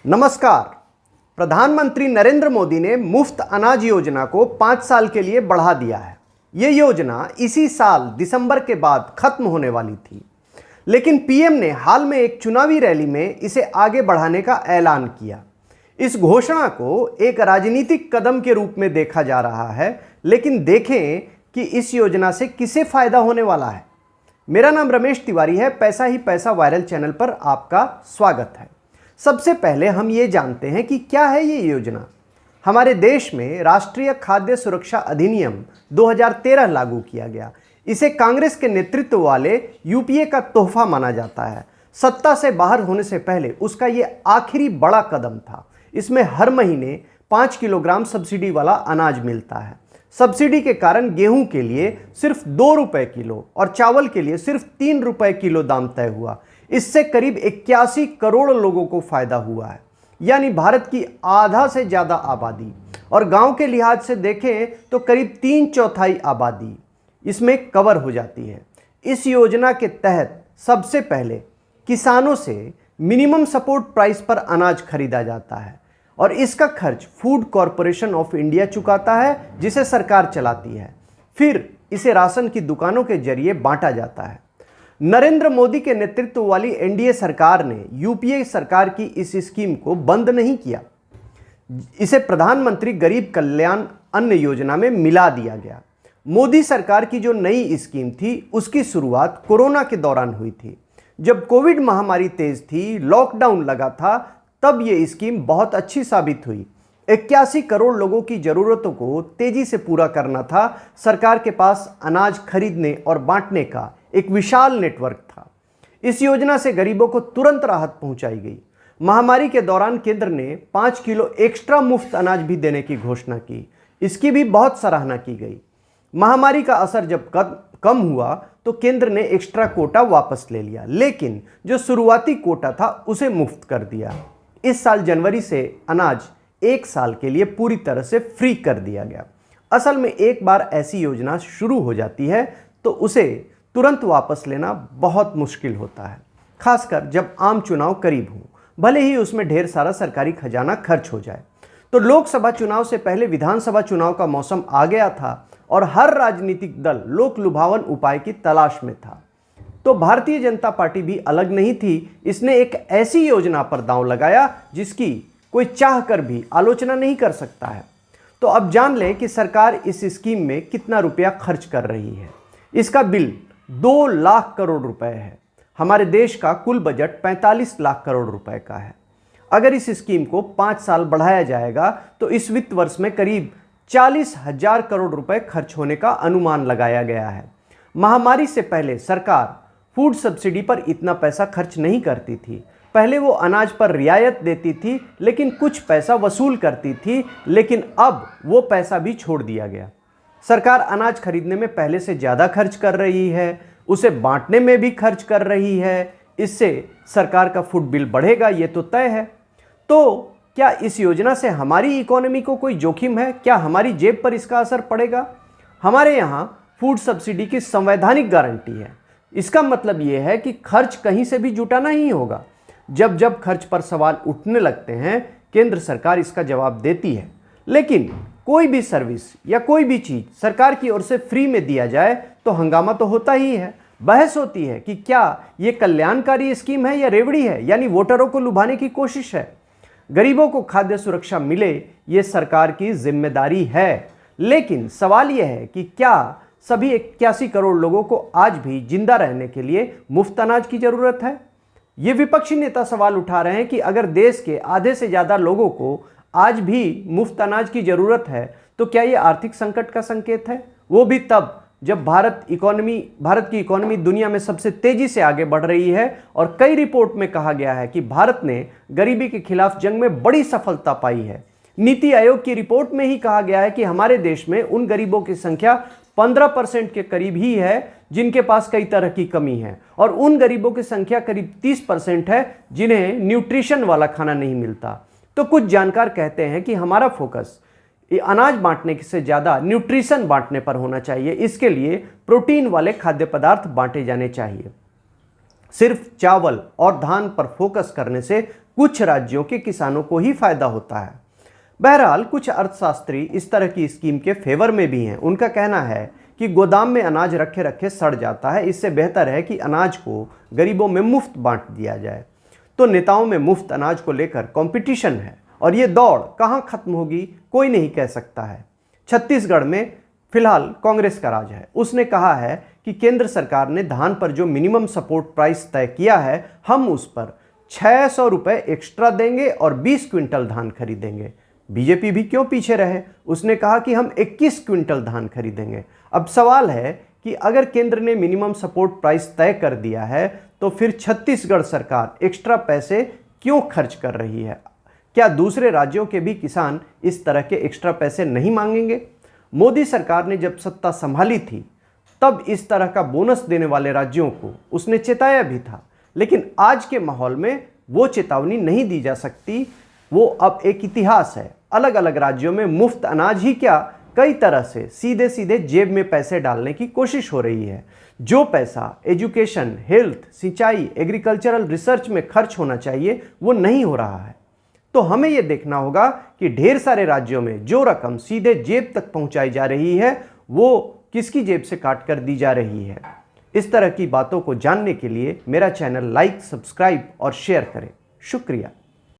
नमस्कार। प्रधानमंत्री नरेंद्र मोदी ने मुफ्त अनाज योजना को 5 साल के लिए बढ़ा दिया है। ये योजना इसी साल दिसंबर के बाद खत्म होने वाली थी, लेकिन पीएम ने हाल में एक चुनावी रैली में इसे आगे बढ़ाने का ऐलान किया। इस घोषणा को एक राजनीतिक कदम के रूप में देखा जा रहा है, लेकिन देखें कि इस योजना से किसे फायदा होने वाला है। मेरा नाम रमेश तिवारी है। पैसा ही पैसा वायरल चैनल पर आपका स्वागत है। सबसे पहले हम ये जानते हैं कि क्या है ये योजना। हमारे देश में राष्ट्रीय खाद्य सुरक्षा अधिनियम 2013 लागू किया गया। इसे कांग्रेस के नेतृत्व वाले यूपीए का तोहफा माना जाता है। सत्ता से बाहर होने से पहले उसका ये आखिरी बड़ा कदम था। इसमें हर महीने 5 किलोग्राम सब्सिडी वाला अनाज मिलता है। सब्सिडी के कारण गेहूं के लिए सिर्फ 2 रुपए किलो और चावल के लिए सिर्फ 3 रुपए किलो दाम तय हुआ। इससे करीब 81 करोड़ लोगों को फायदा हुआ है, यानी भारत की आधा से ज़्यादा आबादी, और गांव के लिहाज से देखें तो करीब 3/4 आबादी इसमें कवर हो जाती है। इस योजना के तहत सबसे पहले किसानों से मिनिमम सपोर्ट प्राइस पर अनाज खरीदा जाता है और इसका खर्च फूड कॉरपोरेशन ऑफ इंडिया चुकाता है, जिसे सरकार चलाती है। फिर इसे राशन की दुकानों के जरिए बांटा जाता है। नरेंद्र मोदी के नेतृत्व वाली एनडीए सरकार ने यूपीए सरकार की इस स्कीम को बंद नहीं किया। इसे प्रधानमंत्री गरीब कल्याण अन्न योजना में मिला दिया गया। मोदी सरकार की जो नई स्कीम थी उसकी शुरुआत कोरोना के दौरान हुई थी। जब कोविड महामारी तेज थी, लॉकडाउन लगा था, तब ये स्कीम बहुत अच्छी साबित हुई। 81 करोड़ लोगों की ज़रूरतों को तेजी से पूरा करना था। सरकार के पास अनाज खरीदने और बांटने का एक विशाल नेटवर्क था। इस योजना से गरीबों को तुरंत राहत पहुंचाई गई। महामारी के दौरान केंद्र ने 5 किलो एक्स्ट्रा मुफ्त अनाज भी देने की घोषणा की। इसकी भी बहुत सराहना की गई। महामारी का असर जब कम हुआ तो केंद्र ने एक्स्ट्रा कोटा वापस ले लिया, लेकिन जो शुरुआती कोटा था उसे मुफ्त कर दिया। इस साल जनवरी से अनाज 1 साल के लिए पूरी तरह से फ्री कर दिया गया। असल में एक बार ऐसी योजना शुरू हो जाती है तो उसे तुरंत वापस लेना बहुत मुश्किल होता है, खासकर जब आम चुनाव करीब हों, भले ही उसमें ढेर सारा सरकारी खजाना खर्च हो जाए। तो लोकसभा चुनाव से पहले विधानसभा चुनाव का मौसम आ गया था और हर राजनीतिक दल लोक लुभावन उपाय की तलाश में था। तो भारतीय जनता पार्टी भी अलग नहीं थी। इसने एक ऐसी योजना पर दांव लगाया जिसकी कोई चाह कर भी आलोचना नहीं कर सकता है। तो अब जान लें कि सरकार इस स्कीम में कितना रुपया खर्च कर रही है। इसका बिल 2 लाख करोड़ रुपए है। हमारे देश का कुल बजट 45 लाख करोड़ रुपए का है। अगर इस स्कीम को 5 साल बढ़ाया जाएगा तो इस वित्त वर्ष में करीब 40,000 करोड़ रुपए खर्च होने का अनुमान लगाया गया है। महामारी से पहले सरकार फूड सब्सिडी पर इतना पैसा खर्च नहीं करती थी। पहले वो अनाज पर रियायत देती थी, लेकिन कुछ पैसा वसूल करती थी, लेकिन अब वो पैसा भी छोड़ दिया गया। सरकार अनाज खरीदने में पहले से ज़्यादा खर्च कर रही है, उसे बांटने में भी खर्च कर रही है। इससे सरकार का फूड बिल बढ़ेगा, ये तो तय है। तो क्या इस योजना से हमारी इकोनॉमी को कोई जोखिम है? क्या हमारी जेब पर इसका असर पड़ेगा? हमारे यहाँ फूड सब्सिडी की संवैधानिक गारंटी है। इसका मतलब ये है कि खर्च कहीं से भी जुटाना ही होगा। जब जब खर्च पर सवाल उठने लगते हैं, केंद्र सरकार इसका जवाब देती है। लेकिन कोई भी सर्विस या कोई भी चीज़ सरकार की ओर से फ्री में दिया जाए तो हंगामा तो होता ही है। बहस होती है कि क्या ये कल्याणकारी स्कीम है या रेवड़ी है, यानी वोटरों को लुभाने की कोशिश है। गरीबों को खाद्य सुरक्षा मिले, ये सरकार की जिम्मेदारी है। लेकिन सवाल यह है कि क्या सभी 81 करोड़ लोगों को आज भी जिंदा रहने के लिए मुफ्त अनाज की जरूरत है? ये विपक्षी नेता सवाल उठा रहे हैं कि अगर देश के आधे से ज़्यादा लोगों को आज भी मुफ्त अनाज की ज़रूरत है तो क्या ये आर्थिक संकट का संकेत है? वो भी तब जब भारत की इकोनॉमी दुनिया में सबसे तेज़ी से आगे बढ़ रही है और कई रिपोर्ट में कहा गया है कि भारत ने गरीबी के खिलाफ जंग में बड़ी सफलता पाई है। नीति आयोग की रिपोर्ट में ही कहा गया है कि हमारे देश में उन गरीबों की संख्या 15% के करीब ही है जिनके पास कई तरह की कमी है, और उन गरीबों की संख्या करीब 30% है जिन्हें न्यूट्रिशन वाला खाना नहीं मिलता। तो कुछ जानकार कहते हैं कि हमारा फोकस अनाज बांटने से ज़्यादा न्यूट्रिशन बांटने पर होना चाहिए। इसके लिए प्रोटीन वाले खाद्य पदार्थ बांटे जाने चाहिए। सिर्फ चावल और धान पर फोकस करने से कुछ राज्यों के किसानों को ही फायदा होता है। बहरहाल कुछ अर्थशास्त्री इस तरह की स्कीम के फेवर में भी हैं। उनका कहना है कि गोदाम में अनाज रखे रखे सड़ जाता है, इससे बेहतर है कि अनाज को गरीबों में मुफ्त बांट दिया जाए। तो नेताओं में मुफ्त अनाज को लेकर कंपटीशन है और ये दौड़ कहाँ खत्म होगी कोई नहीं कह सकता है। छत्तीसगढ़ में फिलहाल कांग्रेस का राज है। उसने कहा है कि केंद्र सरकार ने धान पर जो मिनिमम सपोर्ट प्राइस तय किया है, हम उस पर 600 रुपये एक्स्ट्रा देंगे और 20 क्विंटल धान खरीदेंगे। बीजेपी भी क्यों पीछे रहे, उसने कहा कि हम 21 क्विंटल धान खरीदेंगे। अब सवाल है कि अगर केंद्र ने मिनिमम सपोर्ट प्राइस तय कर दिया है तो फिर छत्तीसगढ़ सरकार एक्स्ट्रा पैसे क्यों खर्च कर रही है? क्या दूसरे राज्यों के भी किसान इस तरह के एक्स्ट्रा पैसे नहीं मांगेंगे? मोदी सरकार ने जब सत्ता संभाली थी तब इस तरह का बोनस देने वाले राज्यों को उसने चेताया भी था, लेकिन आज के माहौल में वो चेतावनी नहीं दी जा सकती। वो अब एक इतिहास है। अलग अलग राज्यों में मुफ्त अनाज ही क्या, कई तरह से सीधे सीधे जेब में पैसे डालने की कोशिश हो रही है। जो पैसा एजुकेशन, हेल्थ, सिंचाई, एग्रीकल्चरल रिसर्च में खर्च होना चाहिए वो नहीं हो रहा है। तो हमें यह देखना होगा कि ढेर सारे राज्यों में जो रकम सीधे जेब तक पहुंचाई जा रही है वो किसकी जेब से काट कर दी जा रही है। इस तरह की बातों को जानने के लिए मेरा चैनल लाइक, सब्सक्राइब और शेयर करें। शुक्रिया।